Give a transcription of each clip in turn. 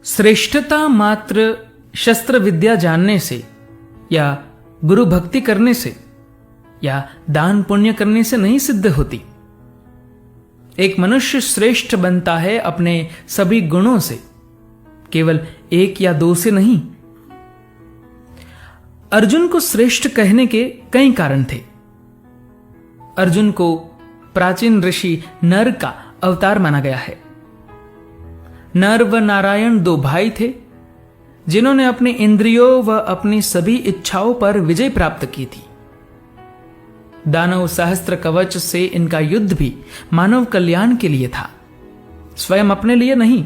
श्रेष्ठता मात्र शस्त्र विद्या जानने से या गुरु भक्ति करने से या दान पुण्य करने से नहीं सिद्ध होती। एक मनुष्य श्रेष्ठ बनता है अपने सभी गुणों से, केवल एक या दो से नहीं। अर्जुन को श्रेष्ठ कहने के कई कारण थे। अर्जुन को प्राचीन ऋषि नर का अवतार माना गया है। नर व नारायण दो भाई थे जिन्होंने अपनी इंद्रियों व अपनी सभी इच्छाओं पर विजय प्राप्त की थी। दानव सहस्त्र कवच से इनका युद्ध भी मानव कल्याण के लिए था, स्वयं अपने लिए नहीं।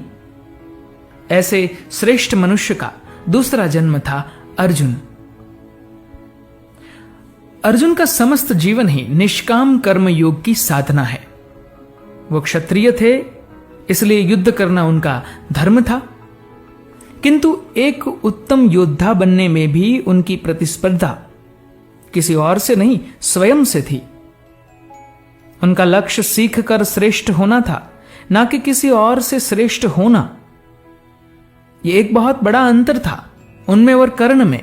ऐसे श्रेष्ठ मनुष्य का दूसरा जन्म था अर्जुन। अर्जुन का समस्त जीवन ही निष्काम कर्म योग की साधना है। वो क्षत्रिय थे, इसलिए युद्ध करना उनका धर्म था, किंतु एक उत्तम योद्धा बनने में भी उनकी प्रतिस्पर्धा किसी और से नहीं, स्वयं से थी। उनका लक्ष्य सीख कर श्रेष्ठ होना था, ना कि किसी और से श्रेष्ठ होना। यह एक बहुत बड़ा अंतर था उनमें और कर्ण में।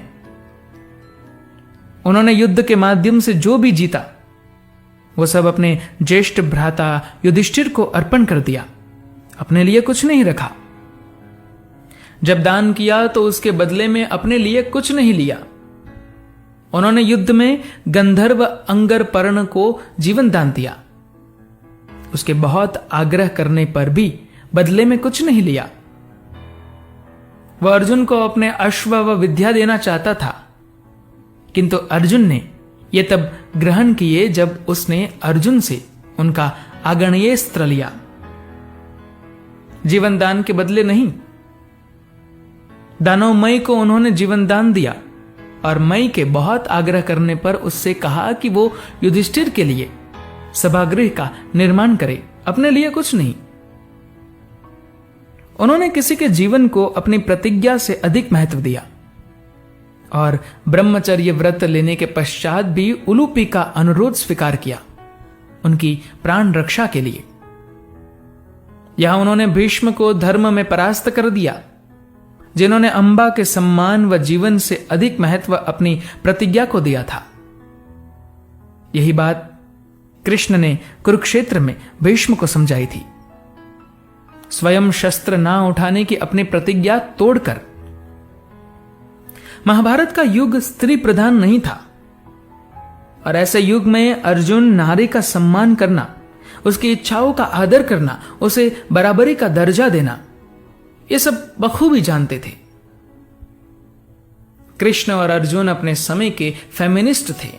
उन्होंने युद्ध के माध्यम से जो भी जीता वो सब अपने ज्येष्ठ भ्राता युधिष्ठिर को अर्पण कर दिया, अपने लिए कुछ नहीं रखा। जब दान किया तो उसके बदले में अपने लिए कुछ नहीं लिया। उन्होंने युद्ध में गंधर्व अंगर पर्ण को जीवन दान दिया। उसके बहुत आग्रह करने पर भी बदले में कुछ नहीं लिया। वह अर्जुन को अपने अश्व व विद्या देना चाहता था, किंतु अर्जुन ने यह तब ग्रहण किए जब उसने अर्जुन से उनका आग्नेयास्त्र लिया, जीवन दान के बदले नहीं। दानवमयी को उन्होंने जीवन दान दिया और मई के बहुत आग्रह करने पर उससे कहा कि वो युधिष्ठिर के लिए सभागृह का निर्माण करे, अपने लिए कुछ नहीं। उन्होंने किसी के जीवन को अपनी प्रतिज्ञा से अधिक महत्व दिया और ब्रह्मचर्य व्रत लेने के पश्चात भी उलूपी का अनुरोध स्वीकार किया, उनकी प्राण रक्षा के लिए। यहां उन्होंने भीष्म को धर्म में परास्त कर दिया, जिन्होंने अंबा के सम्मान व जीवन से अधिक महत्व अपनी प्रतिज्ञा को दिया था। यही बात कृष्ण ने कुरुक्षेत्र में भीष्म को समझाई थी। स्वयं शस्त्र ना उठाने की अपनी प्रतिज्ञा तोड़कर। महाभारत का युग स्त्री प्रधान नहीं था, और ऐसे युग में अर्जुन नारी का सम्मान करना, उसकी इच्छाओं का आदर करना, उसे बराबरी का दर्जा देना, ये सब बखूबी जानते थे। कृष्ण और अर्जुन अपने समय के फेमिनिस्ट थे।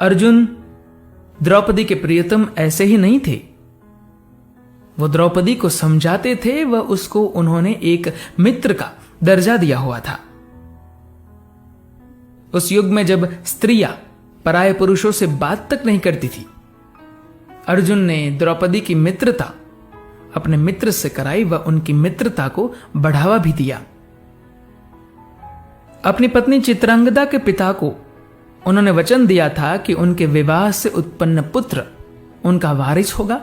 अर्जुन द्रौपदी के प्रियतम ऐसे ही नहीं थे। वो द्रौपदी को समझाते थे व उसको उन्होंने एक मित्र का दर्जा दिया हुआ था। उस युग में जब स्त्रियां पराये पुरुषों से बात तक नहीं करती थी, अर्जुन ने द्रौपदी की मित्रता अपने मित्र से कराई व उनकी मित्रता को बढ़ावा भी दिया। अपनी पत्नी चित्रांगदा के पिता को उन्होंने वचन दिया था कि उनके विवाह से उत्पन्न पुत्र उनका वारिस होगा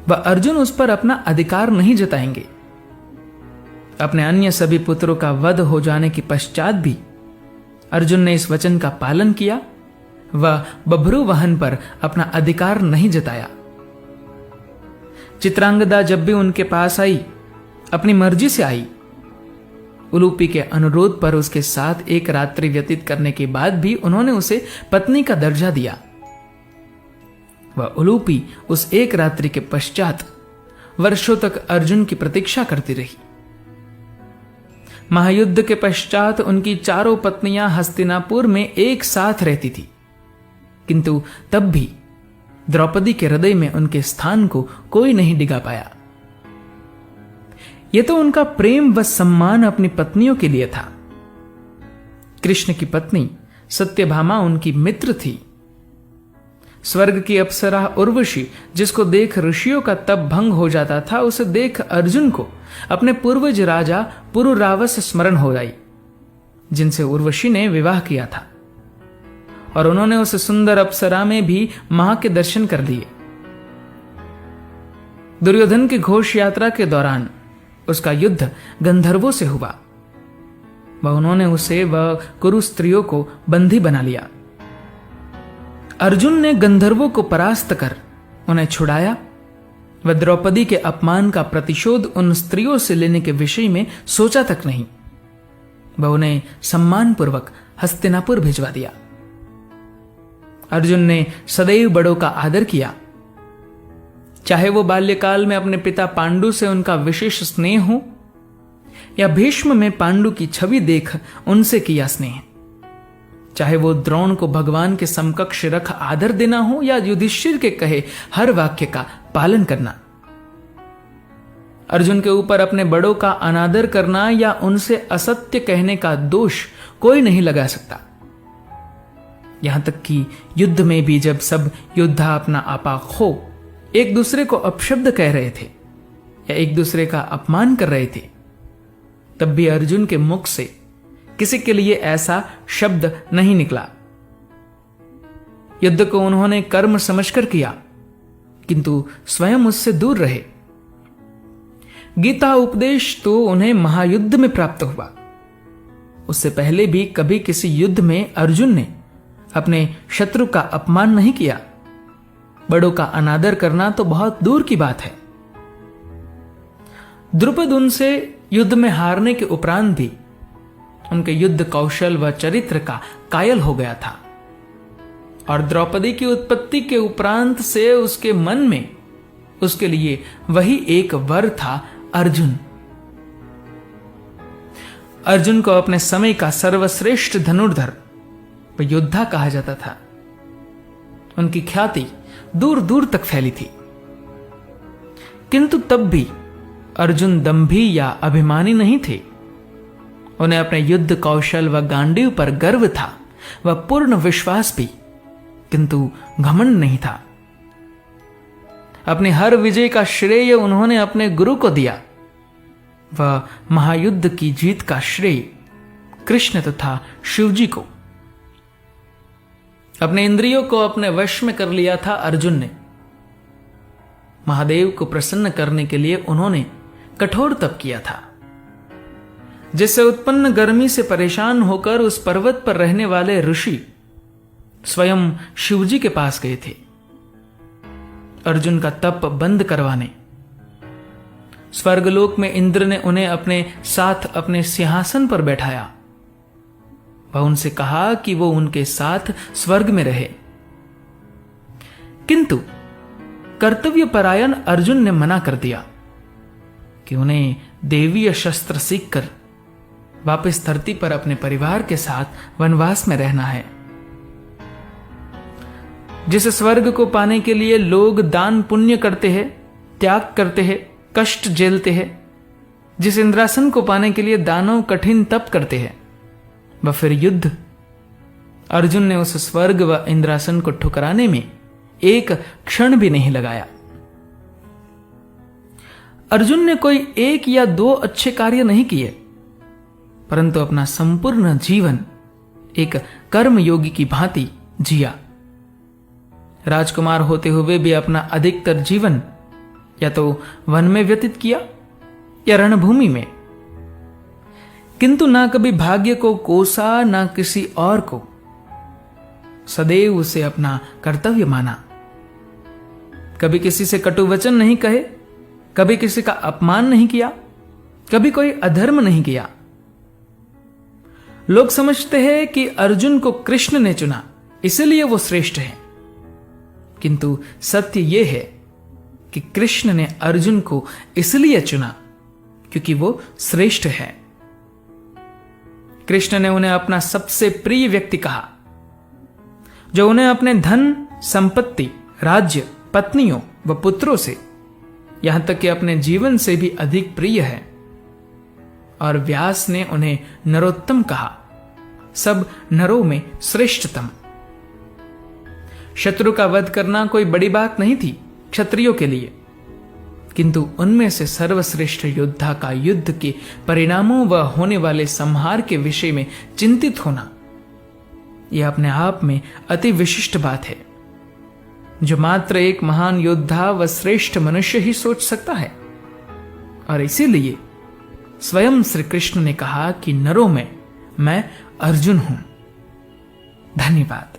व अर्जुन उस पर अपना अधिकार नहीं जताएंगे। अपने अन्य सभी पुत्रों का वध हो जाने के पश्चात भी अर्जुन ने इस वचन का पालन किया व बभ्रू वाहन पर अपना अधिकार नहीं जताया। चित्रांगदा जब भी उनके पास आई, अपनी मर्जी से आई। उलूपी के अनुरोध पर उसके साथ एक रात्रि व्यतीत करने के बाद भी उन्होंने उसे पत्नी का दर्जा दिया। वह उलूपी उस एक रात्रि के पश्चात वर्षों तक अर्जुन की प्रतीक्षा करती रही। महायुद्ध के पश्चात उनकी चारों पत्नियां हस्तिनापुर में एक साथ रहती थी, किंतु तब भी द्रौपदी के हृदय में उनके स्थान को कोई नहीं डिगा पाया। यह तो उनका प्रेम व सम्मान अपनी पत्नियों के लिए था। कृष्ण की पत्नी सत्यभामा उनकी मित्र थी। स्वर्ग की अप्सरा उर्वशी, जिसको देख ऋषियों का तप भंग हो जाता था, उसे देख अर्जुन को अपने पूर्वज राजा पुरुरावस स्मरण हो आई, जिनसे उर्वशी ने विवाह किया था, और उन्होंने उस सुंदर अप्सरा में भी मां के दर्शन कर लिए। दुर्योधन की घोष यात्रा के दौरान उसका युद्ध गंधर्वों से हुआ व उन्होंने उसे व कुरु स्त्रियों को बंदी बना लिया। अर्जुन ने गंधर्वों को परास्त कर उन्हें छुड़ाया व द्रौपदी के अपमान का प्रतिशोध उन स्त्रियों से लेने के विषय में सोचा तक नहीं। वह उन्हें सम्मानपूर्वक हस्तिनापुर भिजवा दिया। अर्जुन ने सदैव बड़ों का आदर किया, चाहे वो बाल्यकाल में अपने पिता पांडु से उनका विशेष स्नेह हो या भीष्म में पांडु की छवि देख उनसे किया स्नेह, चाहे वो द्रोण को भगवान के समकक्ष रख आदर देना हो या युधिष्ठिर के कहे हर वाक्य का पालन करना। अर्जुन के ऊपर अपने बड़ों का अनादर करना या उनसे असत्य कहने का दोष कोई नहीं लगा सकता। यहां तक कि युद्ध में भी जब सब योद्धा अपना आपा खो एक दूसरे को अपशब्द कह रहे थे या एक दूसरे का अपमान कर रहे थे, तब भी अर्जुन के मुख से किसी के लिए ऐसा शब्द नहीं निकला। युद्ध को उन्होंने कर्म समझकर किया, किंतु स्वयं उससे दूर रहे। गीता उपदेश तो उन्हें महायुद्ध में प्राप्त हुआ। उससे पहले भी कभी किसी युद्ध में अर्जुन ने अपने शत्रु का अपमान नहीं किया। बड़ों का अनादर करना तो बहुत दूर की बात है। द्रुपद उनसे युद्ध में हारने के उपरांत भी उनके युद्ध कौशल व चरित्र का कायल हो गया था और द्रौपदी की उत्पत्ति के उपरांत से उसके मन में उसके लिए वही एक वर था, अर्जुन। अर्जुन को अपने समय का सर्वश्रेष्ठ धनुर्धर व योद्धा कहा जाता था। उनकी ख्याति दूर दूर तक फैली थी, किंतु तब भी अर्जुन दंभी या अभिमानी नहीं थे। उन्हें अपने युद्ध कौशल व गांडीव पर गर्व था व पूर्ण विश्वास भी, किंतु घमंड नहीं था। अपने हर विजय का श्रेय उन्होंने अपने गुरु को दिया व महायुद्ध की जीत का श्रेय कृष्ण तथा शिवजी को। अपने इंद्रियों को अपने वश में कर लिया था अर्जुन ने। महादेव को प्रसन्न करने के लिए उन्होंने कठोर तप किया था, जिससे उत्पन्न गर्मी से परेशान होकर उस पर्वत पर रहने वाले ऋषि स्वयं शिवजी के पास गए थे अर्जुन का तप बंद करवाने। स्वर्गलोक में इंद्र ने उन्हें अपने साथ अपने सिंहासन पर बैठाया। वह उनसे कहा कि वो उनके साथ स्वर्ग में रहे, किंतु कर्तव्यपरायण अर्जुन ने मना कर दिया कि उन्हें देवीय शस्त्र सीखकर वापस धरती पर अपने परिवार के साथ वनवास में रहना है। जिस स्वर्ग को पाने के लिए लोग दान पुण्य करते हैं, त्याग करते हैं, कष्ट झेलते हैं, जिस इंद्रासन को पाने के लिए दानव कठिन तप करते हैं, वह फिर युद्ध। अर्जुन ने उस स्वर्ग व इंद्रासन को ठुकराने में एक क्षण भी नहीं लगाया। अर्जुन ने कोई एक या दो अच्छे कार्य नहीं किए, परंतु अपना संपूर्ण जीवन एक कर्म योगी की भांति जिया। राजकुमार होते हुए भी अपना अधिकतर जीवन या तो वन में व्यतीत किया या रणभूमि में, किंतु ना कभी भाग्य को कोसा ना किसी और को। सदैव उसे अपना कर्तव्य माना। कभी किसी से कटु वचन नहीं कहे, कभी किसी का अपमान नहीं किया, कभी कोई अधर्म नहीं किया। लोग समझते हैं कि अर्जुन को कृष्ण ने चुना इसलिए वो श्रेष्ठ है, किंतु सत्य यह है कि कृष्ण ने अर्जुन को इसलिए चुना क्योंकि वो श्रेष्ठ है। कृष्ण ने उन्हें अपना सबसे प्रिय व्यक्ति कहा, जो उन्हें अपने धन, संपत्ति, राज्य, पत्नियों व पुत्रों से, यहां तक कि अपने जीवन से भी अधिक प्रिय है। और व्यास ने उन्हें नरोत्तम कहा, सब नरों में श्रेष्ठतम। शत्रु का वध करना कोई बड़ी बात नहीं थी क्षत्रियों के लिए, किंतु उनमें से सर्वश्रेष्ठ योद्धा का युद्ध के परिणामों व होने वाले संहार के विषय में चिंतित होना, यह अपने आप में अति विशिष्ट बात है, जो मात्र एक महान योद्धा व श्रेष्ठ मनुष्य ही सोच सकता है। और इसीलिए स्वयं श्री कृष्ण ने कहा कि नरों में मैं अर्जुन हूं। धन्यवाद।